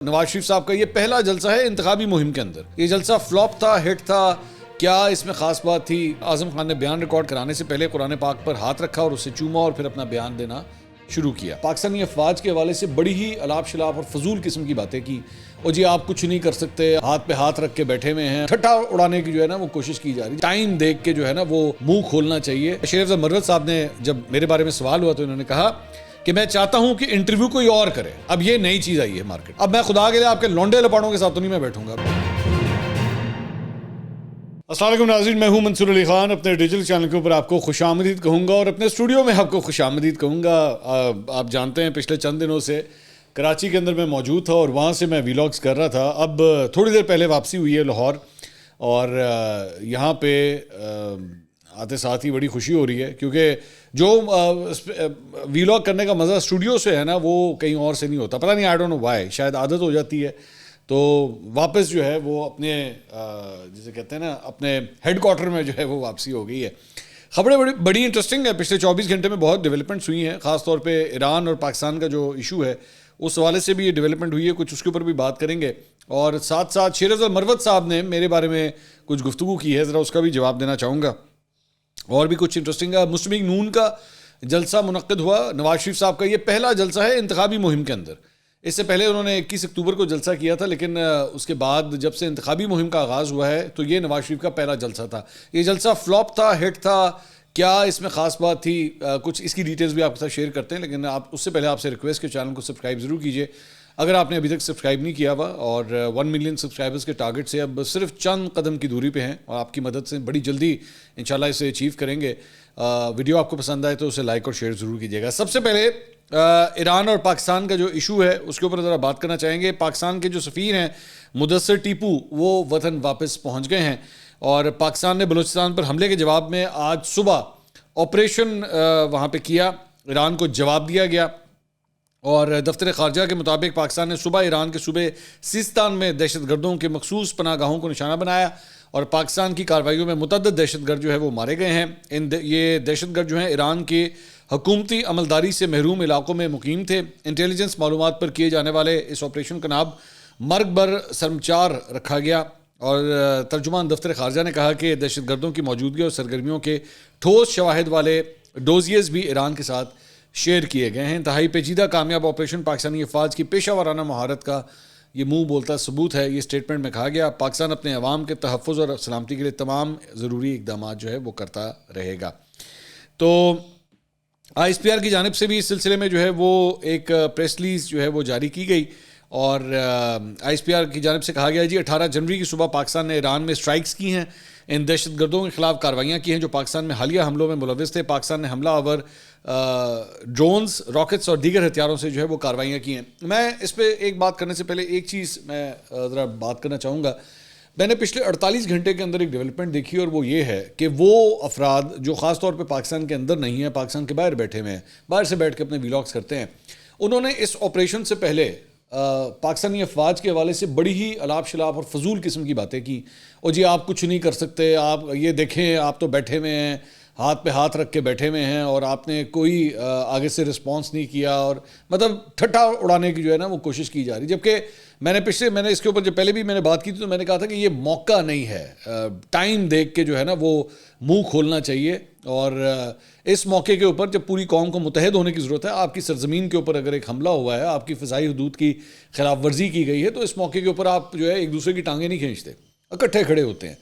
نواز شریف صاحب کا یہ پہلا جلسہ ہے انتخابی مہم کے اندر. یہ جلسہ فلاپ تھا، ہٹ تھا، کیا اس میں خاص بات تھی؟ اعظم خان نے بیان ریکارڈ کرانے سے پہلے قرآن پاک پر ہاتھ رکھا اور اسے چوما اور پھر اپنا بیان دینا شروع کیا. پاکستانی افواج کے حوالے سے بڑی ہی الاپ شلاپ اور فضول قسم کی باتیں کی. اور جی آپ کچھ نہیں کر سکتے، ہاتھ پہ ہاتھ رکھ کے بیٹھے ہوئے ہیں. ٹھٹا اڑانے کی جو ہے نا وہ کوشش کی جا رہی ہے. ٹائم دیکھ کے جو ہے نا وہ منہ کھولنا چاہیے. شیر افضل مروت صاحب نے جب میرے بارے میں سوال ہوا تو انہوں نے کہا کہ میں چاہتا ہوں کہ انٹرویو کوئی اور کرے. اب یہ نئی چیز آئی ہے مارکیٹ. اب میں خدا کے لیے آپ کے لونڈے لپاڑوں کے ساتھ تو نہیں میں بیٹھوں گا. السلام علیکم ناظرین، میں ہوں منصور علی خان. اپنے ڈیجیٹل چینل کے اوپر آپ کو خوش آمدید کہوں گا اور اپنے اسٹوڈیو میں آپ کو خوش آمدید کہوں گا. آپ جانتے ہیں پچھلے چند دنوں سے کراچی کے اندر میں موجود تھا اور وہاں سے میں ویلاگز کر رہا تھا. اب تھوڑی دیر پہلے واپسی ہوئی ہے لاہور اور یہاں پہ آتے ساتھ ہی بڑی خوشی ہو رہی ہے کیونکہ جو ویلاگ کرنے کا مزہ اسٹوڈیو سے ہے نا وہ کہیں اور سے نہیں ہوتا. پتہ نہیں آئی ڈونٹ نو وائی، شاید عادت ہو جاتی ہے. تو واپس جو ہے وہ اپنے جسے کہتے ہیں نا اپنے ہیڈ کوارٹر میں جو ہے وہ واپسی ہو گئی ہے. خبریں بڑی انٹرسٹنگ ہے. پچھلے 24 گھنٹے میں بہت ڈیولپمنٹس ہوئی ہیں، خاص طور پہ ایران اور پاکستان کا جو ایشو ہے اس حوالے سے بھی یہ ڈیولپمنٹ ہوئی ہے. کچھ اس کے اوپر بھی بات کریں گے اور ساتھ ساتھ شیر افضل مروت صاحب نے میرے بارے میں کچھ گفتگو کی ہے، ذرا اس کا بھی جواب دینا چاہوں گا. اور بھی کچھ انٹرسٹنگ ہے. مسلم لیگ نون کا جلسہ منعقد ہوا. نواز شریف صاحب کا یہ پہلا جلسہ ہے انتخابی مہم کے اندر. اس سے پہلے انہوں نے 21 اکتوبر کو جلسہ کیا تھا، لیکن اس کے بعد جب سے انتخابی مہم کا آغاز ہوا ہے تو یہ نواز شریف کا پہلا جلسہ تھا. یہ جلسہ فلاپ تھا، ہٹ تھا، کیا اس میں خاص بات تھی؟ کچھ اس کی ڈیٹیلز بھی آپ کے ساتھ شیئر کرتے ہیں، لیکن آپ اس سے پہلے آپ سے ریکویسٹ کہ چینل کو سبسکرائب ضرور کیجیے اگر آپ نے ابھی تک سبسکرائب نہیں کیا ہوا. اور 1 ملین سبسکرائبرز کے ٹارگٹ سے اب صرف چند قدم کی دوری پہ ہیں اور آپ کی مدد سے بڑی جلدی انشاءاللہ اسے اچیو کریں گے. ویڈیو آپ کو پسند آئے تو اسے لائک اور شیئر ضرور کیجیے گا. سب سے پہلے ایران اور پاکستان کا جو ایشو ہے اس کے اوپر ذرا بات کرنا چاہیں گے. پاکستان کے جو سفیر ہیں مدثر ٹیپو وہ وطن واپس پہنچ گئے ہیں اور پاکستان نے بلوچستان پر حملے کے جواب میں آج صبح آپریشن وہاں پہ کیا. ایران کو جواب دیا گیا اور دفتر خارجہ کے مطابق پاکستان نے صبح ایران کے صوبے سیستان میں دہشت گردوں کے مخصوص پناہ گاہوں کو نشانہ بنایا اور پاکستان کی کارروائیوں میں متعدد دہشت گرد جو ہے وہ مارے گئے ہیں. یہ دہشت گرد جو ہیں ایران کے حکومتی عملداری سے محروم علاقوں میں مقیم تھے. انٹیلیجنس معلومات پر کیے جانے والے اس آپریشن کا نام مرگ بر سرمچار رکھا گیا اور ترجمان دفتر خارجہ نے کہا کہ دہشت گردوں کی موجودگی اور سرگرمیوں کے ٹھوس شواہد والے ڈوزیز بھی ایران کے ساتھ شیئر کیے گئے ہیں. انتہائی پیچیدہ کامیاب آپریشن پاکستانی افواج کی پیشہ ورانہ مہارت کا یہ منہ بولتا ثبوت ہے، یہ اسٹیٹمنٹ میں کہا گیا. پاکستان اپنے عوام کے تحفظ اور سلامتی کے لیے تمام ضروری اقدامات جو ہے وہ کرتا رہے گا. تو آئی ایس پی آر کی جانب سے بھی اس سلسلے میں جو ہے وہ ایک پریس ریلیز جو ہے وہ جاری کی گئی اور آئی ایس پی آر کی جانب سے کہا گیا جی 18 جنوری کی صبح پاکستان نے ایران میں اسٹرائکس کی ہیں، ان دہشت گردوں کے خلاف کارروائیاں کی ہیں جو پاکستان میں حالیہ حملوں میں ملوث تھے. پاکستان نے حملہ آور ڈرونز، راکٹس اور دیگر ہتھیاروں سے جو ہے وہ کارروائیاں کی ہیں. میں اس پہ ایک بات کرنے سے پہلے ایک چیز میں ذرا بات کرنا چاہوں گا. میں نے پچھلے 48 گھنٹے کے اندر ایک ڈیولپمنٹ دیکھی اور وہ یہ ہے کہ وہ افراد جو خاص طور پہ پاکستان کے اندر نہیں ہیں، پاکستان کے باہر بیٹھے ہوئے ہیں، باہر سے بیٹھ کے اپنے ویلاگز کرتے ہیں، انہوں نے اس آپریشن سے پہلے پاکستانی افواج کے حوالے سے بڑی ہی الاپ شلاپ اور فضول قسم کی باتیں کی. اور جی آپ کچھ نہیں کر سکتے، آپ یہ دیکھیں آپ تو بیٹھے ہوئے ہیں، ہاتھ پہ ہاتھ رکھ کے بیٹھے ہوئے ہیں اور آپ نے کوئی آگے سے رسپانس نہیں کیا. اور مطلب ٹھٹا اڑانے کی جو ہے نا وہ کوشش کی جا رہی. جبکہ میں نے اس کے اوپر جب پہلے بھی میں نے بات کی تھی تو میں نے کہا تھا کہ یہ موقع نہیں ہے. ٹائم دیکھ کے جو ہے نا وہ منہ کھولنا چاہیے اور اس موقع کے اوپر جب پوری قوم کو متحد ہونے کی ضرورت ہے. آپ کی سرزمین کے اوپر اگر ایک حملہ ہوا ہے، آپ کی فضائی حدود کی خلاف ورزی کی گئی ہے تو اس موقع کے اوپر آپ جو ہے ایک دوسرے کی ٹانگیں نہیں کھینچتے، اکٹھے کھڑے ہوتے ہیں.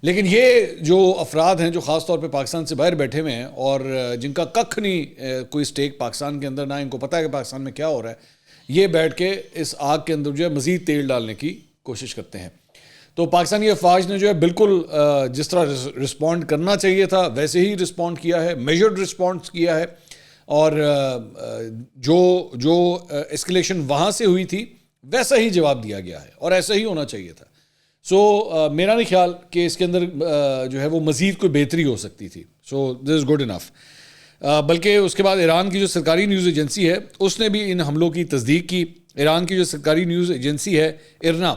لیکن یہ جو افراد ہیں جو خاص طور پہ پاکستان سے باہر بیٹھے ہوئے ہیں اور جن کا ککھ نہیں کوئی سٹیک پاکستان کے اندر، نہ ان کو پتہ ہے کہ پاکستان میں کیا ہو رہا ہے، یہ بیٹھ کے اس آگ کے اندر جو ہے مزید تیل ڈالنے کی کوشش کرتے ہیں. تو پاکستانی افواج نے جو ہے بالکل جس طرح رسپونڈ کرنا چاہیے تھا ویسے ہی رسپونڈ کیا ہے، میجرڈ رسپونڈ کیا ہے اور جو اسکلیشن وہاں سے ہوئی تھی ویسا ہی جواب دیا گیا ہے اور ایسا ہی ہونا چاہیے تھا. میرا نہیں خیال کہ اس کے اندر جو ہے وہ مزید کوئی بہتری ہو سکتی تھی. دس از گڈ انف. بلکہ اس کے بعد ایران کی جو سرکاری نیوز ایجنسی ہے اس نے بھی ان حملوں کی تصدیق کی. ایران کی جو سرکاری نیوز ایجنسی ہے ارنا،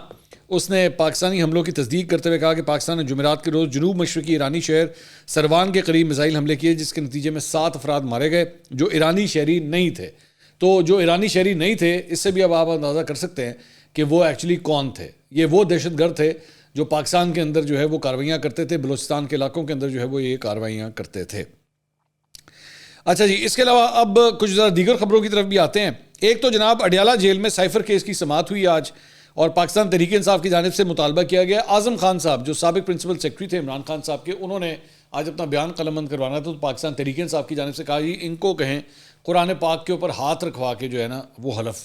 اس نے پاکستانی حملوں کی تصدیق کرتے ہوئے کہا کہ پاکستان نے جمعرات کے روز جنوب مشرقی ایرانی شہر سروان کے قریب میزائل حملے کیے جس کے نتیجے میں 7 افراد مارے گئے جو ایرانی شہری نہیں تھے. تو جو ایرانی شہری نہیں تھے اس سے بھی اب آپ اندازہ کر سکتے ہیں کہ وہ ایکچولی کون تھے. یہ وہ دہشت گرد تھے جو پاکستان کے اندر جو ہے وہ کارروائیاں کرتے تھے, بلوچستان کے علاقوں کے اندر جو ہے وہ یہ کارروائیاں کرتے تھے. اچھا جی, اس کے علاوہ اب کچھ ذرا دیگر خبروں کی طرف بھی آتے ہیں. ایک تو جناب اڈیالہ جیل میں سائفر کیس کی سماعت ہوئی آج, اور پاکستان تحریک انصاف کی جانب سے مطالبہ کیا گیا. اعظم خان صاحب جو سابق پرنسپل سیکرٹری تھے عمران خان صاحب کے, انہوں نے آج اپنا بیان قلم بند کروانا تھا, تو پاکستان تحریک انصاف کی جانب سے کہا جی ان کو کہیں قرآن پاک کے اوپر ہاتھ رکھوا کے جو ہے نا وہ حلف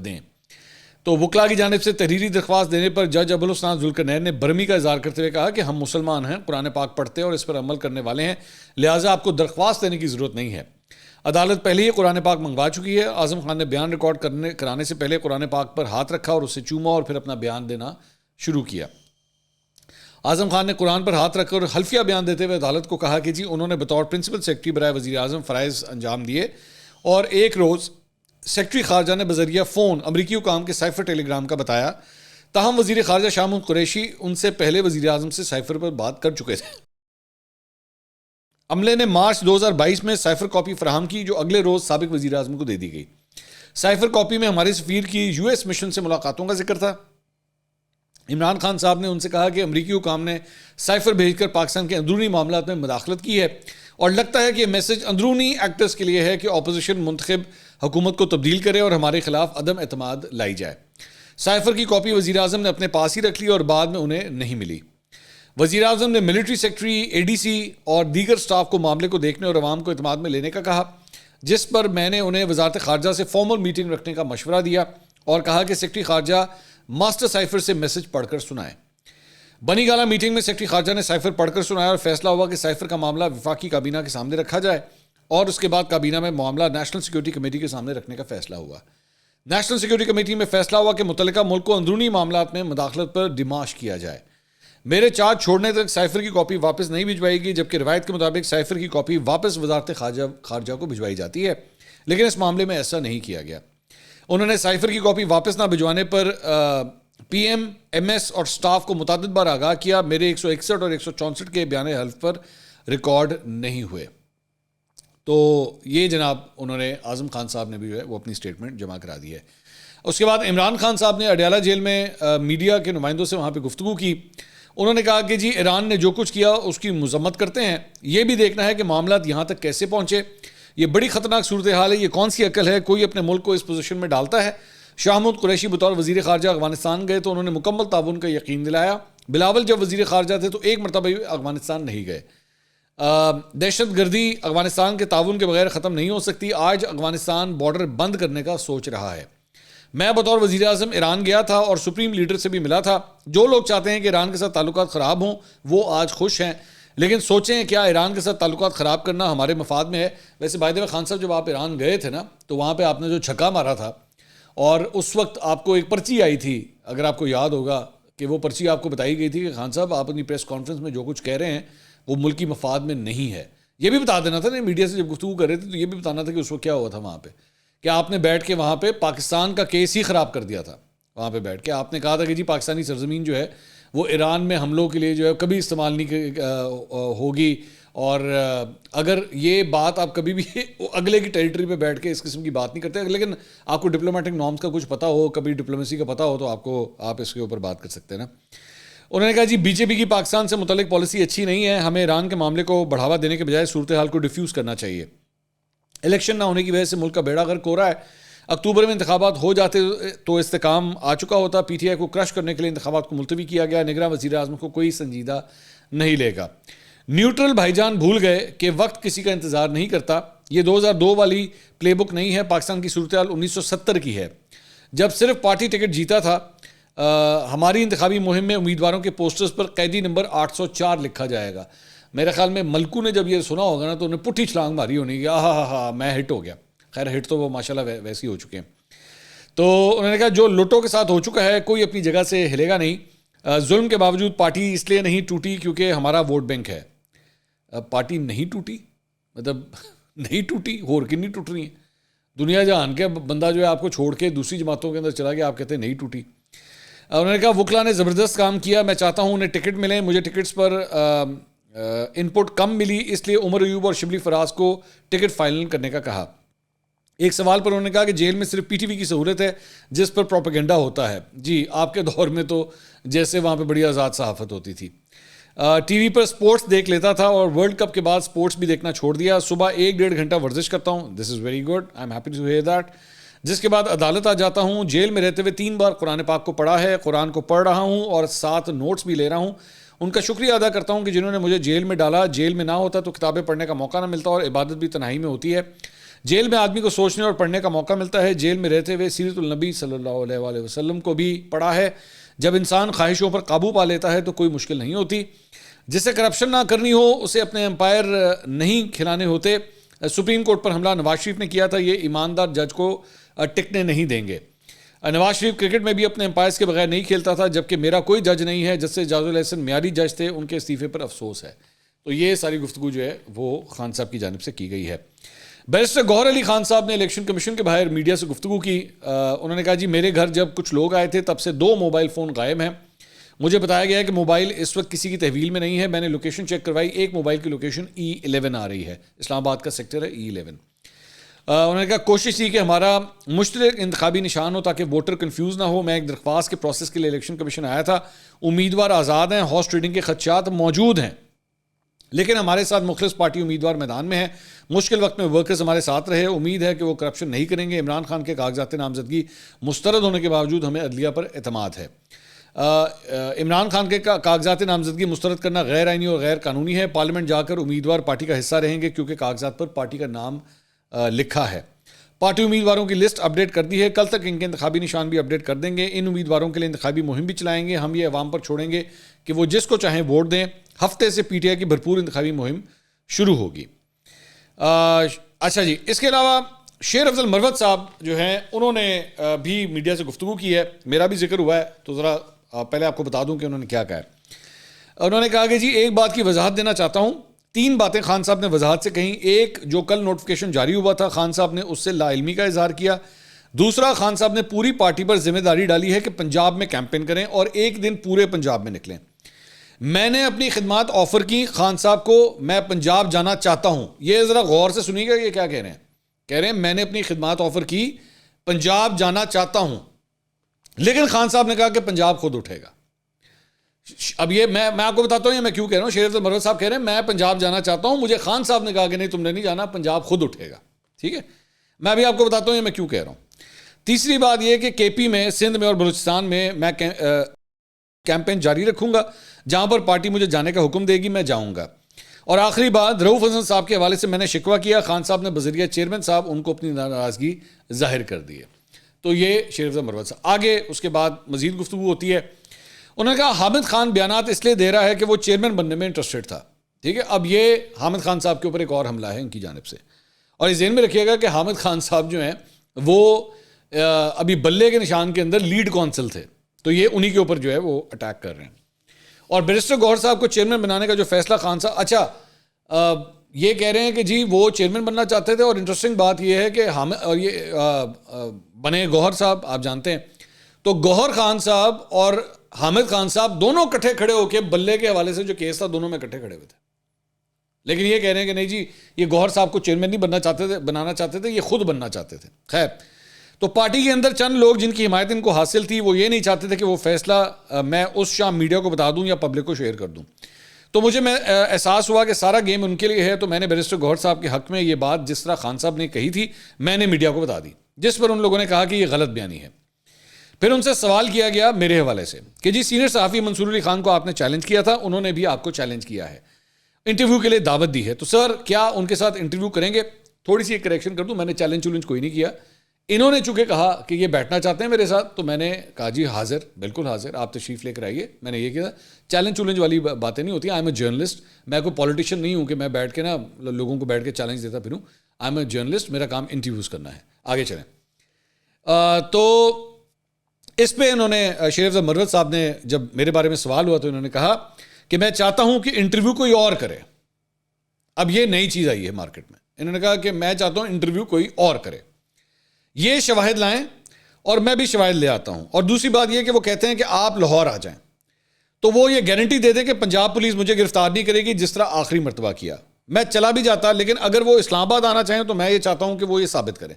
دیں. تو وکلا کی جانب سے تحریری درخواست دینے پر جج ابوالحسن ذوالقرنین نے برہمی کا اظہار کرتے ہوئے کہا کہ ہم مسلمان ہیں, قرآن پاک پڑھتے ہیں اور اس پر عمل کرنے والے ہیں, لہٰذا آپ کو درخواست دینے کی ضرورت نہیں ہے. عدالت پہلے ہی قرآن پاک منگوا چکی ہے. اعظم خان نے بیان ریکارڈ کرانے سے پہلے قرآن پاک پر ہاتھ رکھا اور اسے چوما اور پھر اپنا بیان دینا شروع کیا. اعظم خان نے قرآن پر ہاتھ رکھ کر حلفیہ بیان دیتے ہوئے عدالت کو کہا کہ جی انہوں نے بطور پرنسپل سیکرٹری برائے وزیر اعظم فرائض انجام دیے, اور ایک روز سیکرٹری خارجہ نے بذریعہ فون امریکی حکام کے سائفر ٹیلی گرام کا بتایا. تاہم وزیر خارجہ شاہ محمود قریشی ان سے پہلے وزیر اعظم سے سائفر پر بات کر چکے تھے. عملے نے مارچ 2022 میں سائفر کاپی فراہم کی جو اگلے روز سابق وزیر اعظم کو دے دی گئی. سائفر کاپی میں ہمارے سفیر کی یو ایس مشن سے ملاقاتوں کا ذکر تھا. عمران خان صاحب نے ان سے کہا کہ امریکی حکام نے سائفر بھیج کر پاکستان کے اندرونی معاملات میں مداخلت کی ہے, اور لگتا ہے کہ یہ میسج اندرونی ایکٹرز کے لیے ہے کہ اپوزیشن منتخب حکومت کو تبدیل کرے اور ہمارے خلاف عدم اعتماد لائی جائے. سائفر کی کاپی وزیر اعظم نے اپنے پاس ہی رکھ لی اور بعد میں انہیں نہیں ملی. وزیر اعظم نے ملٹری سیکرٹری, اے ڈی سی اور دیگر سٹاف کو معاملے کو دیکھنے اور عوام کو اعتماد میں لینے کا کہا, جس پر میں نے انہیں وزارت خارجہ سے فارمل میٹنگ رکھنے کا مشورہ دیا اور کہا کہ سیکرٹری خارجہ ماسٹر سائفر سے میسج پڑھ کر سنائیں. بنی گالہ میٹنگ میں سیکرٹری خارجہ نے سائفر پڑھ کر سنایا اور فیصلہ ہوا کہ سائفر کا معاملہ وفاقی کابینہ کے سامنے رکھا جائے, اور اس کے بعد کابینہ میں معاملہ نیشنل سیکورٹی کمیٹی کے سامنے رکھنے کا فیصلہ ہوا. نیشنل سیکورٹی کمیٹی میں فیصلہ ہوا کہ متعلقہ ملک کو اندرونی معاملات میں مداخلت پر ڈیماش کیا جائے. میرے چارج چھوڑنے تک سائفر کی کاپی واپس نہیں بھجوائی گئی, جبکہ روایت کے مطابق سائفر کی کاپی واپس وزارت خارجہ کو بھجوائی جاتی ہے, لیکن اس معاملے میں ایسا نہیں کیا گیا. انہوں نے سائفر کی کاپی واپس نہ بھجوانے پر پی ایم ایس اور سٹاف کو متعدد بار آگاہ کیا. میرے 161 اور 164 کے بیان حلف پر ریکارڈ نہیں ہوئے. تو یہ جناب انہوں نے اعظم خان صاحب نے بھی جو ہے وہ اپنی سٹیٹمنٹ جمع کرا دی ہے. اس کے بعد عمران خان صاحب نے اڈیالہ جیل میں میڈیا کے نمائندوں سے وہاں پہ گفتگو کی. انہوں نے کہا کہ جی ایران نے جو کچھ کیا اس کی مذمت کرتے ہیں, یہ بھی دیکھنا ہے کہ معاملات یہاں تک کیسے پہنچے. یہ بڑی خطرناک صورتحال ہے, یہ کون سی عقل ہے, کوئی اپنے ملک کو اس پوزیشن میں ڈالتا ہے. شاہ محمود قریشی بطور وزیر خارجہ افغانستان گئے تو انہوں نے مکمل تعاون کا یقین دلایا. بلاول جب وزیر خارجہ تھے تو ایک مرتبہ بھی افغانستان نہیں گئے. دہشت گردی افغانستان کے تعاون کے بغیر ختم نہیں ہو سکتی. آج افغانستان بارڈر بند کرنے کا سوچ رہا ہے. میں بطور وزیر اعظم ایران گیا تھا اور سپریم لیڈر سے بھی ملا تھا. جو لوگ چاہتے ہیں کہ ایران کے ساتھ تعلقات خراب ہوں وہ آج خوش ہیں, لیکن سوچیں کیا ایران کے ساتھ تعلقات خراب کرنا ہمارے مفاد میں ہے. ویسے بائی دی وے خان صاحب جب آپ ایران گئے تھے نا تو وہاں پہ آپ نے جو چھکا مارا تھا اور اس وقت آپ کو ایک پرچی آئی تھی, اگر آپ کو یاد ہوگا کہ وہ پرچی آپ کو بتائی گئی تھی کہ خان صاحب آپ اپنی پریس کانفرنس میں جو کچھ کہہ رہے ہیں وہ ملکی مفاد میں نہیں ہے. یہ بھی بتا دینا تھا نا میڈیا سے جب گفتگو کر رہے تھے, تو یہ بھی بتانا تھا کہ اس وقت کیا ہوا تھا وہاں پہ, کہ آپ نے بیٹھ کے وہاں پہ پاکستان کا کیس ہی خراب کر دیا تھا. وہاں پہ بیٹھ کے آپ نے کہا تھا کہ جی پاکستانی سرزمین جو ہے وہ ایران میں حملوں کے لیے جو ہے کبھی استعمال نہیں ہوگی, اور اگر یہ بات آپ کبھی بھی اگلے کی ٹیریٹری پہ بیٹھ کے اس قسم کی بات نہیں کرتے, لیکن آپ کو ڈپلومیٹک نارمز کا کچھ پتہ ہو, کبھی ڈپلومیسی کا پتہ ہو, تو آپ اس کے اوپر بات کر سکتے ہیں نا. انہوں نے کہا جی بی جے پی کی پاکستان سے متعلق پالیسی اچھی نہیں ہے, ہمیں ایران کے معاملے کو بڑھاوا دینے کے بجائے صورتحال کو ڈیفیوز کرنا چاہیے. الیکشن نہ ہونے کی وجہ سے ملک کا بیڑا غرق ہو رہا ہے. اکتوبر میں انتخابات ہو جاتے تو استحکام آ چکا ہوتا. پی ٹی آئی کو کرش کرنے کے لیے انتخابات کو ملتوی کیا گیا. نگراں وزیر اعظم کو کوئی سنجیدہ نہیں لے گا. نیوٹرل بھائی جان بھول گئے کہ وقت کسی کا انتظار نہیں کرتا. یہ 2002 والی پلے بک نہیں ہے, پاکستان کی صورتحال 1970 کی ہے جب صرف پارٹی ٹکٹ جیتا تھا. ہماری انتخابی مہم میں امیدواروں کے پوسٹرز پر قیدی نمبر 804 لکھا جائے گا. میرے خیال میں ملکو نے جب یہ سنا ہوگا نا تو انہیں پٹھی چھلانگ ماری ہونی کہ ہاں میں ہٹ ہو گیا. خیر ہٹ تو وہ ماشاءاللہ ویسے ہی ہو چکے ہیں. تو انہوں نے کہا جو لوٹوں کے ساتھ ہو چکا ہے کوئی اپنی جگہ سے ہلے گا نہیں. ظلم کے باوجود پارٹی اس لیے نہیں ٹوٹی کیونکہ ہمارا ووٹ بینک ہے. پارٹی نہیں ٹوٹی مطلب نہیں ٹوٹی, اور کنی ٹوٹ رہی ہیں. دنیا جہان کے بندہ جو ہے آپ کو چھوڑ کے دوسری جماعتوں کے اندر چلا گیا, آپ کہتے ہیں نہیں ٹوٹی. انہوں نے کہا وکلا نے زبردست کام کیا, میں چاہتا ہوں انہیں ٹکٹ ملیں. مجھے ٹکٹس پر ان پٹ کم ملی, اس لیے عمر ایوب اور شبلی فراز کو ٹکٹ فائنل کرنے کا کہا. ایک سوال پر انہوں نے کہا کہ جیل میں صرف پی ٹی وی کی سہولت ہے جس پر پروپیگنڈا ہوتا ہے. جی آپ کے دور میں تو جیسے وہاں پہ بڑی آزاد صحافت ہوتی تھی. ٹی وی پر سپورٹس دیکھ لیتا تھا اور ورلڈ کپ کے بعد سپورٹس بھی دیکھنا چھوڑ دیا. صبح 1-1.5 گھنٹہ ورزش کرتا ہوں. This is very good, I am happy to hear that. جس کے بعد عدالت آ جاتا ہوں. جیل میں رہتے ہوئے 3 بار قرآن پاک کو پڑھا ہے, قرآن کو پڑھ رہا ہوں اور 7 نوٹس بھی لے رہا ہوں. ان کا شکریہ ادا کرتا ہوں کہ جنہوں نے مجھے جیل میں ڈالا. جیل میں نہ ہوتا تو کتابیں پڑھنے کا موقع نہ ملتا اور عبادت بھی تنہائی میں ہوتی ہے. جیل میں آدمی کو سوچنے اور پڑھنے کا موقع ملتا ہے. جیل میں رہتے ہوئے سیرت النبی صلی اللہ علیہ وآلہ وسلم کو بھی پڑھا ہے. جب انسان خواہشوں پر قابو پا لیتا ہے تو کوئی مشکل نہیں ہوتی. جسے کرپشن نہ کرنی ہو اسے اپنے امپائر نہیں کھلانے ہوتے. سپریم کورٹ پر حملہ نواز شریف نے کیا تھا, یہ ایماندار جج کو ٹکنے نہیں دیں گے. نواز شریف کرکٹ میں بھی اپنے امپائرز کے بغیر نہیں کھیلتا تھا, جبکہ میرا کوئی جج نہیں ہے. جس سے اعجاز الحسن معیاری جج تھے, ان کے استعفے پر افسوس ہے. تو یہ ساری گفتگو جو ہے وہ خان صاحب کی جانب سے کی گئی ہے. بیرسٹر گوہر علی خان صاحب نے الیکشن کمیشن کے باہر میڈیا سے گفتگو کی. انہوں نے کہا جی میرے گھر جب کچھ لوگ آئے تھے تب سے 2 موبائل فون غائب ہیں. مجھے بتایا گیا ہے کہ موبائل اس وقت کسی کی تحویل میں نہیں ہے. میں نے لوکیشن چیک کروائی, ایک موبائل کی لوکیشن E11 آ رہی ہے. اسلام آباد کا سیکٹر ہے E11. انہوں نے کہا کوشش تھی کہ ہمارا مشترک انتخابی نشان ہو تاکہ ووٹر کنفیوز نہ ہو. میں ایک درخواست کے پروسیس کے لیے الیکشن کمیشن آیا تھا. امیدوار آزاد ہیں, ہارس ٹریڈنگ کے خدشات موجود ہیں, لیکن ہمارے ساتھ مخلص پارٹی امیدوار میدان میں ہیں. مشکل وقت میں ورکرز ہمارے ساتھ رہے. امید ہے کہ وہ کرپشن نہیں کریں گے. عمران خان کے کاغذات نامزدگی مسترد ہونے کے باوجود ہمیں عدلیہ پر اعتماد ہے. عمران خان کے کاغذات نامزدگی مسترد کرنا غیر آئینی اور غیر قانونی ہے. پارلیمنٹ جا کر امیدوار پارٹی کا حصہ رہیں گے کیونکہ کاغذات پر پارٹی کا نام لکھا ہے. پارٹی امیدواروں کی لسٹ اپڈیٹ کر دی ہے. کل تک ان کے انتخابی نشان بھی اپڈیٹ کر دیں گے. ان امیدواروں کے لیے انتخابی مہم بھی چلائیں گے. ہم یہ عوام پر چھوڑیں گے کہ وہ جس کو چاہیں ووٹ دیں. ہفتے سے پی ٹی آئی کی بھرپور انتخابی مہم شروع ہوگی. اچھا جی, اس کے علاوہ شیر افضل مروت صاحب جو ہیں انہوں نے بھی میڈیا سے گفتگو کی ہے. میرا بھی ذکر ہوا ہے تو ذرا پہلے آپ کو بتا دوں کہ انہوں نے کیا کہا ہے. انہوں نے کہا کہ جی ایک بات کی وضاحت دینا چاہتا ہوں. 3 باتیں خان صاحب نے وضاحت سے کہیں. ایک, جو کل نوٹیفیکیشن جاری ہوا تھا خان صاحب نے اس سے لا علمی کا اظہار کیا. دوسرا, خان صاحب نے پوری پارٹی پر ذمہ داری ڈالی ہے کہ پنجاب میں کیمپین کریں اور ایک دن پورے پنجاب میں نکلیں. میں نے اپنی خدمات آفر کی خان صاحب کو. میں پنجاب جانا چاہتا ہوں. یہ ذرا غور سے سنیے گا یہ کیا کہہ رہے ہیں. کہہ رہے ہیں میں نے اپنی خدمات آفر کی, پنجاب جانا چاہتا ہوں, لیکن خان صاحب نے کہا کہ پنجاب خود اٹھے گا. اب یہ میں آپ کو بتاتا ہوں یہ میں کیوں کہہ رہا ہوں. شیر افضل مروت صاحب کہہ رہے ہیں میں پنجاب جانا چاہتا ہوں, مجھے خان صاحب نے کہا کہ نہیں تم نے نہیں جانا, پنجاب خود اٹھے گا. ٹھیک ہے, میں ابھی آپ کو بتاتا ہوں یہ میں کیوں کہہ رہا ہوں. تیسری بات یہ کہ کے پی میں, سندھ میں اور بلوچستان میں کیمپین جاری رکھوں گا. جہاں پر پارٹی مجھے جانے کا حکم دے گی میں جاؤں گا. اور آخری بات, رؤوف حسن صاحب کے حوالے سے میں نے شکوہ کیا. خان صاحب نے بذریعہ چیئرمین صاحب ان کو اپنی ناراضگی ظاہر کر دی ہے. تو یہ شیر افضل مروت صاحب. آگے اس کے بعد مزید گفتگو ہوتی ہے. انہوں نے کہا حامد خان بیانات اس لیے دے رہا ہے کہ وہ چیئرمین بننے میں انٹرسٹڈ تھا. ٹھیک ہے, اب یہ حامد خان صاحب کے اوپر ایک اور حملہ ہے ان کی جانب سے. اور اس ذہن میں رکھیے گا کہ حامد خان صاحب جو ہیں وہ ابھی بلے کے نشان کے اندر لیڈ کونسل تھے, تو یہ انہی کے اوپر جو ہے وہ اٹیک کر رہے ہیں. اور بیرسٹر گوہر صاحب کو چیئرمین بنانے کا جو فیصلہ خان صاحب, اچھا یہ کہہ رہے ہیں کہ جی وہ چیئرمین بننا چاہتے تھے. اور انٹرسٹنگ بات یہ ہے کہ اور یہ بنے گوہر صاحب آپ جانتے ہیں, تو گوہر خان صاحب اور حامد خان صاحب دونوں کٹھے کھڑے ہو کے بلے کے حوالے سے جو کیس تھا دونوں میں کٹھے کھڑے ہوئے تھے. لیکن یہ کہہ رہے ہیں کہ نہیں جی یہ گوہر صاحب کو چیئرمین نہیں بنانا چاہتے تھے, یہ خود بننا چاہتے تھے. خیر, تو پارٹی کے اندر چند لوگ جن کی حمایت ان کو حاصل تھی وہ یہ نہیں چاہتے تھے کہ وہ فیصلہ میں اس شام میڈیا کو بتا دوں یا پبلک کو شیئر کر دوں. تو مجھے احساس ہوا کہ سارا گیم ان کے لیے ہے, تو میں نے بیرسٹر گوہر صاحب کے حق میں یہ بات جس طرح خان صاحب نے کہی تھی میں نے میڈیا کو بتا دی, جس پر ان لوگوں نے کہا کہ یہ غلط بیانی ہے. پھر ان سے سوال کیا گیا میرے حوالے سے کہ جی سینئر صحافی منصور علی خان کو آپ نے چیلنج کیا تھا, انہوں نے بھی آپ کو چیلنج کیا ہے, انٹرویو کے لیے دعوت دی ہے, تو سر کیا ان کے ساتھ انٹرویو کریں گے؟ تھوڑی سی ایک کریکشن کر دوں, میں نے چیلنج کوئی نہیں کیا. انہوں نے چونکہ کہا کہ یہ بیٹھنا چاہتے ہیں میرے ساتھ, تو میں نے کہا جی حاضر, بالکل حاضر, آپ تشریف لے کر آئیے. میں نے یہ کیا, چیلنج والی باتیں نہیں ہوتی. آئی ایم اے جرنلسٹ, میں کوئی پولیٹیشین نہیں ہوں کہ میں بیٹھ کے نا لوگوں کو بیٹھ کے چیلنج دیتا پھروں. آئی ایم اے جرنلسٹ, میرا کام انٹرویوز کرنا ہے. آگے چلیں. تو اس پہ انہوں نے شیر افضل مروت صاحب نے جب میرے بارے میں سوال ہوا تو انہوں نے کہا کہ میں چاہتا ہوں کہ انٹرویو کوئی اور کرے. اب یہ نئی چیز آئی ہے مارکیٹ میں. انہوں نے کہا کہ میں چاہتا ہوں انٹرویو کوئی اور کرے, یہ شواہد لائیں اور میں بھی شواہد لے آتا ہوں. اور دوسری بات یہ کہ وہ کہتے ہیں کہ آپ لاہور آ جائیں, تو وہ یہ گارنٹی دے دیں کہ پنجاب پولیس مجھے گرفتار نہیں کرے گی جس طرح آخری مرتبہ کیا. میں چلا بھی جاتا, لیکن اگر وہ اسلام آباد آنا چاہیں تو میں یہ چاہتا ہوں کہ وہ یہ ثابت کریں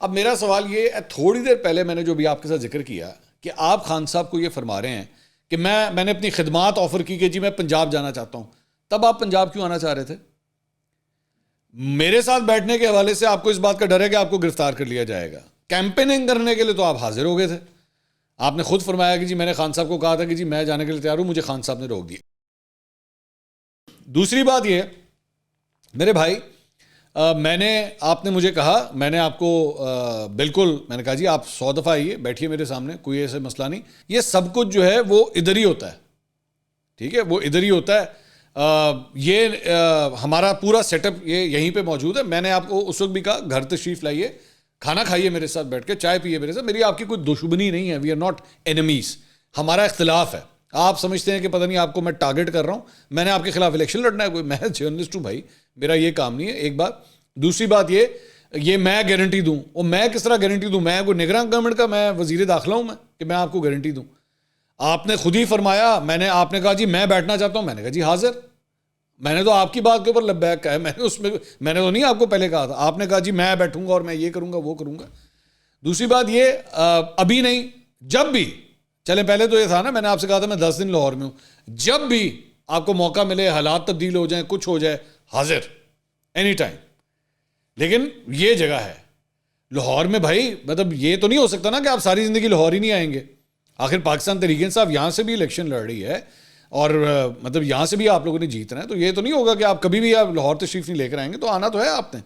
اب میرا سوال یہ تھوڑی دیر پہلے میں نے جو بھی آپ کے ساتھ ذکر کیا کہ آپ خان صاحب کو یہ فرما رہے ہیں کہ میں نے اپنی خدمات آفر کی کہ جی میں پنجاب جانا چاہتا ہوں، تب آپ پنجاب کیوں آنا چاہ رہے تھے؟ میرے ساتھ بیٹھنے کے حوالے سے آپ کو اس بات کا ڈر ہے کہ آپ کو گرفتار کر لیا جائے گا. کیمپیننگ کرنے کے لیے تو آپ حاضر ہو گئے تھے. آپ نے خود فرمایا کہ جی میں نے خان صاحب کو کہا تھا کہ جی میں جانے کے لیے تیار ہوں، مجھے خان صاحب نے روک دیا. دوسری بات یہ میرے بھائی، آپ نے مجھے کہا، میں نے آپ کو بالکل میں نے کہا جی آپ 100 دفعہ آئیے، بیٹھیے میرے سامنے، کوئی ایسا مسئلہ نہیں. یہ سب کچھ جو ہے وہ ادھر ہی ہوتا ہے، ٹھیک ہے، وہ ادھر ہی ہوتا ہے. یہ ہمارا پورا سیٹ اپ یہ یہیں پہ موجود ہے. میں نے آپ کو اس وقت بھی کہا گھر تشریف لائیے، کھانا کھائیے میرے ساتھ بیٹھ کے، چائے پیئے میرے ساتھ. میری آپ کی کوئی دشمنی نہیں ہے، وی آر ناٹ اینیمیز. ہمارا اختلاف ہے. آپ سمجھتے ہیں کہ پتہ نہیں آپ کو میں ٹارگٹ کر رہا ہوں، میں نے آپ کے خلاف الیکشن لڑنا ہے کوئی؟ میں جرنلسٹ ہوں بھائی، میرا یہ کام نہیں ہے. ایک بات. دوسری بات یہ میں گارنٹی دوں، اور میں کس طرح گارنٹی دوں؟ میں کوئی نگراں گورنمنٹ کا میں وزیر داخلہ ہوں میں کہ میں آپ کو گارنٹی دوں؟ آپ نے خود ہی فرمایا، آپ نے کہا جی میں بیٹھنا چاہتا ہوں، میں نے کہا جی حاضر. میں نے تو آپ کی بات کے اوپر لبیک کہا ہے، میں نے تو نہیں آپ کو پہلے کہا تھا. آپ نے کہا جی میں بیٹھوں گا اور میں یہ کروں گا وہ کروں گا. دوسری بات یہ ابھی نہیں، جب بھی چلے، پہلے تو یہ تھا نا، میں نے آپ سے کہا تھا میں 10 دن لاہور میں ہوں، جب بھی آپ کو موقع ملے، حالات تبدیل ہو جائیں، کچھ ہو جائے، حاضر اینی ٹائم. لیکن یہ جگہ ہے لاہور میں بھائی، مطلب یہ تو نہیں ہو سکتا نا کہ آپ ساری زندگی لاہور ہی نہیں آئیں گے. آخر پاکستان تحریک انصاف یہاں سے بھی الیکشن لڑ رہی ہے، اور مطلب یہاں سے بھی آپ لوگوں نے جیتنا ہے. تو یہ تو نہیں ہوگا کہ آپ کبھی بھی آپ لاہور تشریف نہیں لے کر آئیں گے. تو آنا تو ہے آپ نے،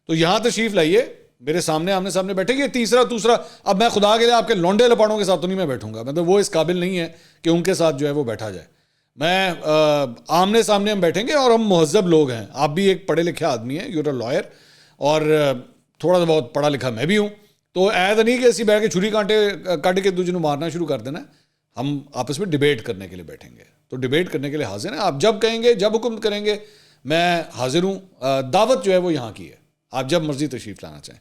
تو یہاں تشریف لائیے، میرے سامنے آمنے سامنے بیٹھے گے. دوسرا اب میں خدا کے لیے آپ کے لونڈے لپاڑوں کے ساتھ تو نہیں میں بیٹھوں گا، مطلب وہ اس قابل نہیں ہے کہ ان کے ساتھ جو ہے وہ بیٹھا جائے. میں آمنے سامنے ہم بیٹھیں گے، اور ہم مہذب لوگ ہیں. آپ بھی ایک پڑھے لکھے آدمی ہیں، یو آر اے لائر، اور تھوڑا سا بہت پڑھا لکھا میں بھی ہوں. تو ایسا نہیں کہ ایسی بیٹھ کے چھری کانٹے کٹ کے دوسرے مارنا شروع کر دینا. ہم آپس میں ڈیبیٹ کرنے کے لیے بیٹھیں گے، تو ڈیبیٹ کرنے کے لیے حاضر ہیں. آپ جب کہیں گے، جب حکم کریں گے، میں حاضر ہوں. دعوت جو ہے وہ یہاں کی ہے، آپ جب مرضی تشریف لانا چاہیں.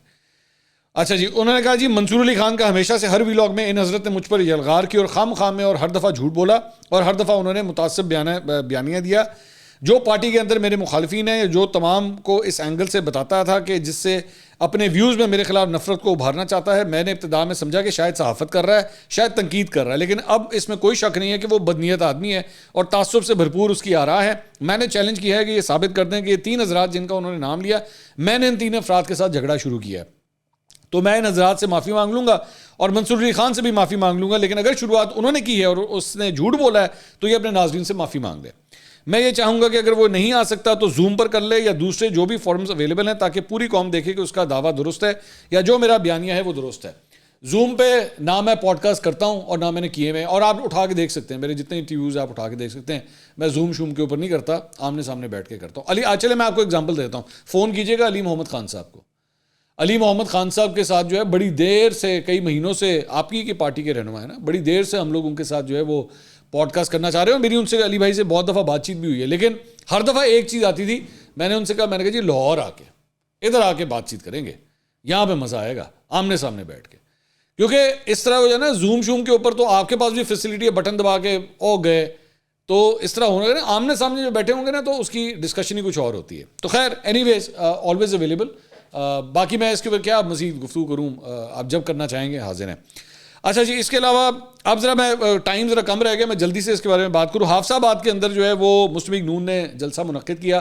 اچھا جی، انہوں نے کہا جی منصور علی خان کا ہمیشہ سے ہر ویلاگ میں ان حضرت نے مجھ پر یلغار کی اور خام میں، اور ہر دفعہ جھوٹ بولا، اور ہر دفعہ انہوں نے متعصب بیانیہ دیا جو پارٹی کے اندر میرے مخالفین ہیں، جو تمام کو اس اینگل سے بتاتا تھا کہ جس سے اپنے ویوز میں میرے خلاف نفرت کو ابھارنا چاہتا ہے. میں نے ابتدا میں سمجھا کہ شاید صحافت کر رہا ہے، شاید تنقید کر رہا ہے، لیکن اب اس میں کوئی شک نہیں ہے کہ وہ بدنیت آدمی ہے اور تعصب سے بھرپور اس کی آراء ہے. میں نے چیلنج کیا ہے کہ یہ ثابت کر دیں کہ یہ 3 حضرات جن کا انہوں نے نام لیا، میں نے ان 3 افراد کے ساتھ جھگڑا شروع کیا ہے. تو میں ان حضرات سے معافی مانگ لوں گا اور منصور علی خان سے بھی معافی مانگ لوں گا. لیکن اگر شروعات انہوں نے کی ہے اور اس نے جھوٹ بولا ہے تو یہ اپنے ناظرین سے معافی مانگ لے. میں یہ چاہوں گا کہ اگر وہ نہیں آ سکتا تو زوم پر کر لے یا دوسرے جو بھی فورمز اویلیبل ہیں، تاکہ پوری قوم دیکھے کہ اس کا دعویٰ درست ہے یا جو میرا بیانیہ ہے وہ درست ہے. زوم پہ نہ میں پوڈ کاسٹ کرتا ہوں اور نہ میں نے کیے ہوئے، اور آپ اٹھا کے دیکھ سکتے ہیں میرے جتنے انٹرویوز آپ اٹھا کے دیکھ سکتے ہیں. میں زوم شوم کے اوپر نہیں کرتا، آمنے سامنے بیٹھ کے کرتا ہوں. چلے میں آپ کو ایگزامپل دیتا ہوں. فون کیجیے گا علی محمد خان صاحب کو. علی محمد خان صاحب کے ساتھ جو ہے بڑی دیر سے، کئی مہینوں سے، آپ کی پارٹی کے رہنما ہے نا، بڑی دیر سے ہم لوگ ان کے ساتھ جو ہے وہ پوڈ کاسٹ کرنا چاہ رہے ہیں. میری ان سے علی بھائی سے بہت دفعہ بات چیت بھی ہوئی ہے، لیکن ہر دفعہ ایک چیز آتی تھی. میں نے ان سے کہا، میں نے کہا جی لاہور آ کے، ادھر آ کے بات چیت کریں گے، یہاں پہ مزہ آئے گا آمنے سامنے بیٹھ کے. کیونکہ اس طرح ہو جائے نا زوم شوم کے اوپر، تو آپ کے پاس بھی فیسلٹی ہے، بٹن دبا کے گئے، تو اس طرح ہونا نا آمنے سامنے جو بیٹھے ہوں گے نا تو اس کی ڈسکشن ہی کچھ اور ہوتی ہے. تو خیر اینی ویز آلویز اویلیبل. باقی میں اس کے اوپر کیا مزید گفتگو کروں، آپ جب کرنا چاہیں گے حاضر ہیں. اچھا جی، اس کے علاوہ اب ذرا میں ٹائم ذرا کم رہ گیا، میں جلدی سے اس کے بارے میں بات کروں. حافظ آباد کے اندر جو ہے وہ مسلم لیگ نون نے جلسہ منعقد کیا.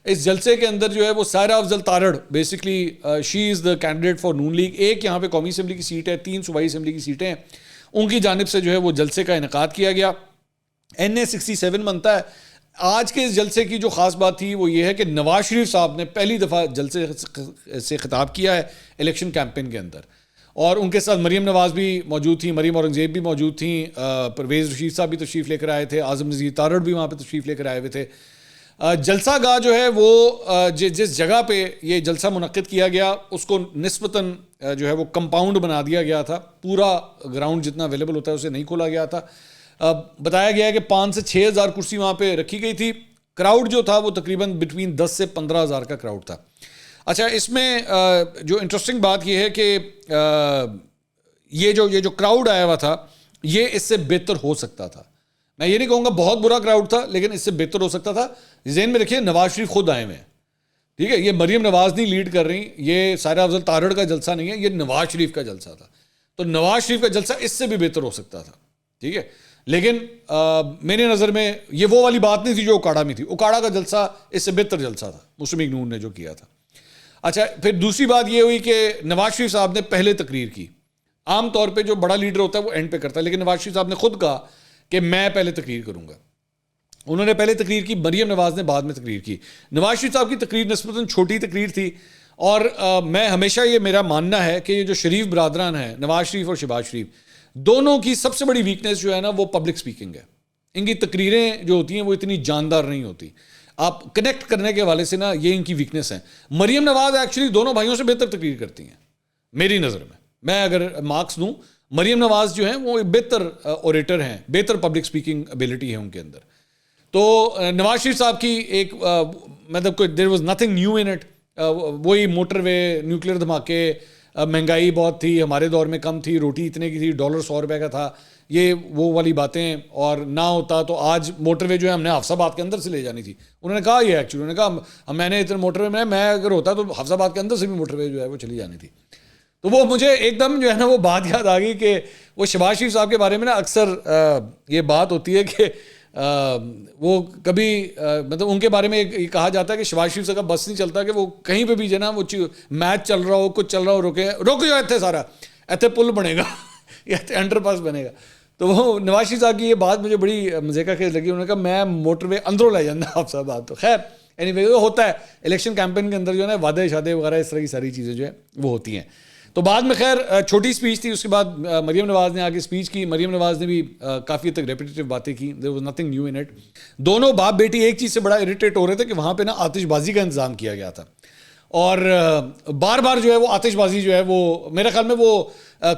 اس جلسے کے اندر جو ہے وہ Saira Afzal Tarar, basically she is the candidate for Noon league. ایک یہاں پہ قومی اسمبلی کی سیٹ ہے، 3 صوبائی اسمبلی کی سیٹیں ہیں، ان کی جانب سے جو ہے وہ جلسے کا انعقاد کیا گیا. NA 67 بنتا ہے. آج کے اس جلسے کی جو خاص بات تھی وہ یہ ہے کہ نواز شریف صاحب نے پہلی دفعہ جلسے سے خطاب کیا ہے الیکشن کیمپین کے اندر، اور ان کے ساتھ مریم نواز بھی موجود تھیں، مریم اورنگزیب بھی موجود تھیں، پرویز رشید صاحب بھی تشریف لے کر آئے تھے، اعظم نذیر تارڑ بھی وہاں پہ تشریف لے کر آئے ہوئے تھے. جلسہ گاہ جو ہے وہ جس جگہ پہ یہ جلسہ منعقد کیا گیا اس کو نسبتاً جو ہے وہ کمپاؤنڈ بنا دیا گیا تھا. پورا گراؤنڈ جتنا اویلیبل ہوتا ہے اسے نہیں کھولا گیا تھا. بتایا گیا ہے کہ 5 سے 6 ہزار کرسی وہاں پہ رکھی گئی تھی. کراؤڈ جو تھا وہ تقریباً بٹوین 10 سے 15 ہزار کا کراؤڈ تھا. اچھا، اس میں جو انٹرسٹنگ بات یہ ہے کہ یہ جو کراؤڈ آیا ہوا تھا یہ اس سے بہتر ہو سکتا تھا. میں یہ نہیں کہوں گا بہت برا کراؤڈ تھا، لیکن اس سے بہتر ہو سکتا تھا. ذہن میں رکھیے نواز شریف خود آئے ہوئے ہیں، ٹھیک ہے, یہ مریم نواز نہیں لیڈ کر رہی, یہ سائرہ افضل تارڑ کا جلسہ نہیں ہے, یہ نواز شریف کا جلسہ تھا. تو نواز شریف کا جلسہ اس سے بھی بہتر ہو سکتا تھا, ٹھیک ہے, لیکن میرے نظر میں یہ وہ والی بات نہیں تھی جو اکاڑا میں تھی. اکاڑا کا جلسہ اس سے بہتر جلسہ تھا مسلم لیگ نون نے جو کیا تھا. اچھا, پھر دوسری بات یہ ہوئی کہ نواز شریف صاحب نے پہلے تقریر کی. عام طور پہ جو بڑا لیڈر ہوتا ہے وہ اینڈ پہ کرتا ہے, لیکن نواز شریف صاحب نے خود کہا کہ میں پہلے تقریر کروں گا. انہوں نے پہلے تقریر کی, مریم نواز نے بعد میں تقریر کی. نواز شریف صاحب کی تقریر نسبتاً چھوٹی تقریر تھی, اور میں ہمیشہ یہ میرا ماننا ہے کہ یہ جو شریف برادران ہیں, نواز شریف اور شہباز شریف, دونوں کی سب سے بڑی ویکنیس جو ہے نا وہ پبلک سپیکنگ ہے. ان کی تقریریں جو ہوتی ہیں وہ اتنی جاندار نہیں ہوتی. آپ کنیکٹ کرنے کے حوالے سے نا یہ ان کی ویکنیس ہے. مریم نواز ایکچولی دونوں بھائیوں سے بہتر تقریر کرتی ہیں میری نظر میں. میں اگر مارکس دوں, مریم نواز جو ہیں وہ بہتر اوریٹر ہیں, بہتر پبلک سپیکنگ ابیلٹی ہے ان کے اندر. تو نواز شریف صاحب کی ایک مطلب کوئی there was nothing new in it, وہی موٹر وے, نیوکلیر دھماکے, مہنگائی بہت تھی, ہمارے دور میں کم تھی, روٹی اتنے کی تھی, ڈالر 100 روپے کا تھا, یہ وہ والی باتیں. اور نہ ہوتا تو آج موٹر وے جو ہے ہم نے حفصہ آباد کے اندر سے لے جانی تھی. انہوں نے کہا یہ ایکچولی, انہوں نے کہا میں نے اتنے موٹر وے میں اگر ہوتا تو حفصہ آباد کے اندر سے بھی موٹر وے جو ہے وہ چلی جانی تھی. تو وہ مجھے ایک دم جو ہے نا وہ بات یاد آ گئی کہ وہ شہباز شریف صاحب کے بارے میں نا اکثر یہ بات ہوتی ہے کہ وہ کبھی مطلب ان کے بارے میں یہ کہا جاتا ہے کہ شہباز شریف صاحب کا بس نہیں چلتا کہ وہ کہیں پہ بھی جو ہے نا وہ میچ چل رہا ہو, کچھ چل رہا ہو, رک جاؤ اتنے سارا, اتنے پل بنے گا یا انڈر پاس بنے گا. تو وہ نواز شریف صاحب کی یہ بات مجھے بڑی مزے کا خیز لگی. انہوں نے کہا میں موٹر وے اندروں لے جانا آپ سب بات. تو خیر اینی وے ہوتا ہے الیکشن کیمپین کے اندر جو ہے نا وعدے شادے وغیرہ اس طرح کی ساری چیزیں جو ہے وہ ہوتی ہیں. تو بعد میں خیر چھوٹی سپیچ تھی, اس کے بعد مریم نواز نے آگے سپیچ کی. مریم نواز نے بھی کافی تک ریپیٹیو باتیں کی, there was nothing new in it. دونوں باپ بیٹی ایک چیز سے بڑا اریٹیٹ ہو رہے تھے کہ وہاں پہ نا آتش بازی کا انتظام کیا گیا تھا, اور بار بار جو ہے وہ آتش بازی جو ہے وہ میرے خیال میں وہ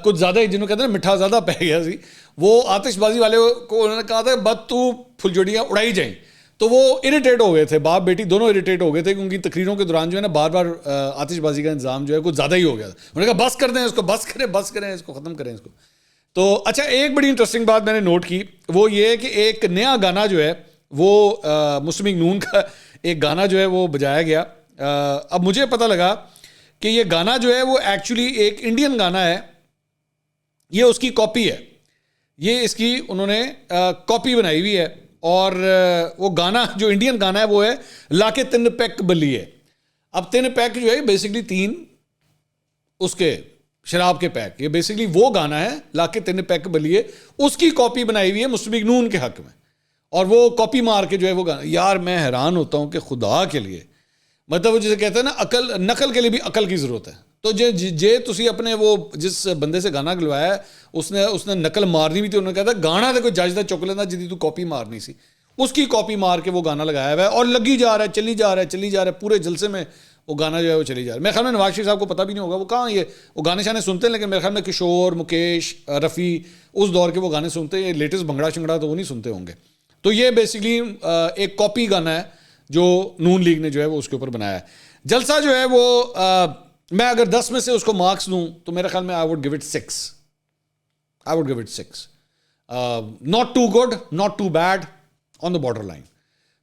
کچھ زیادہ جنہوں کہتے ہیں نا مٹھا زیادہ پہ گیا سی. وہ آتش بازی والے کو انہوں نے کہا تھا بس تو پھلجھڑیاں اڑائی جائیں. تو وہ اریٹیٹ ہو گئے تھے, باپ بیٹی دونوں اریٹیٹ ہو گئے تھے کہ ان کی تقریروں کے دوران جو ہے نا بار بار آتش بازی کا انتظام جو ہے کچھ زیادہ ہی ہو گیا تھا. انہوں نے کہا بس کر دیں اس کو, بس کریں اس کو, ختم کریں اس کو. تو اچھا, ایک بڑی انٹرسٹنگ بات میں نے نوٹ کی, وہ یہ ہے کہ ایک نیا گانا جو ہے وہ مسلم لیگ نون کا ایک گانا جو ہے وہ بجایا گیا. اب مجھے پتہ لگا کہ یہ گانا جو ہے وہ ایکچولی ایک انڈین گانا ہے, یہ اس کی کاپی ہے, یہ اس کی انہوں نے کاپی بنائی ہوئی ہے. اور وہ گانا جو انڈین گانا ہے وہ ہے لا کے 3 پیک بلیے. اب 3 پیک جو ہے بیسکلی 3 اس کے شراب کے پیک, یہ بیسکلی وہ گانا ہے لا کے 3 پیک بلیے. اس کی کاپی بنائی ہوئی ہے مسلم لیگ نون کے حق میں, اور وہ کاپی مار کے جو ہے وہ گانا. یار میں حیران ہوتا ہوں کہ خدا کے لیے, مطلب وہ جسے کہتے ہیں نا نقل کے لیے بھی عقل کی ضرورت ہے. تو جے تسی اپنے وہ جس بندے سے گانا گلوایا ہے اس نے نقل مارنی بھی تھی. انہوں نے کہا تھا گانا تو کوئی جج دا چک لینا جدی تو کاپی مارنی سی, اس کی کاپی مار کے وہ گانا لگایا ہوا ہے اور لگی جا رہا ہے, چلی جا رہا ہے پورے جلسے میں وہ گانا جو ہے وہ چلی جا رہا ہے. میرے خیال میں نواز شریف صاحب کو پتہ بھی نہیں ہوگا وہ کہاں یہ وہ گانے شانے سنتے ہیں, لیکن میرے خیال میں کشور, مکیش, رفیع اس دور کے وہ گانے سنتے ہیں. یہ لیٹسٹ بھنگڑا شنگڑا تو وہ نہیں سنتے ہوں گے. تو یہ بیسکلی ایک کاپی گانا ہے جو نون لیگ نے جو ہے وہ اس کے اوپر بنایا ہے. جلسہ جو ہے وہ میں اگر 10 میں سے اس کو مارکس دوں تو میرے خیال میں I would give it 6. Not too good, not too bad, on the border line.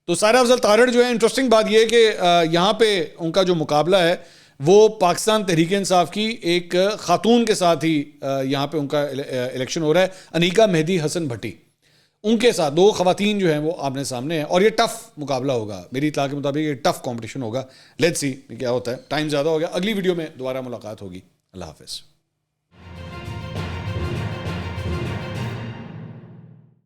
تو سائرہ افضل تارڑ جو ہے, انٹرسٹنگ بات یہ ہے کہ یہاں پہ ان کا جو مقابلہ ہے وہ پاکستان تحریک انصاف کی ایک خاتون کے ساتھ ہی یہاں پہ ان کا الیکشن ہو رہا ہے, انیکا مہدی حسن بھٹی. ان کے ساتھ 2 خواتین جو ہیں وہ آمنے سامنے ہیں, اور یہ ٹف مقابلہ ہوگا میری اطلاع کے مطابق, یہ ٹف کمپٹیشن ہوگا. لیٹس سی کیا ہوتا ہے. ٹائم زیادہ ہو گیا, اگلی ویڈیو میں دوبارہ ملاقات ہوگی. اللہ حافظ.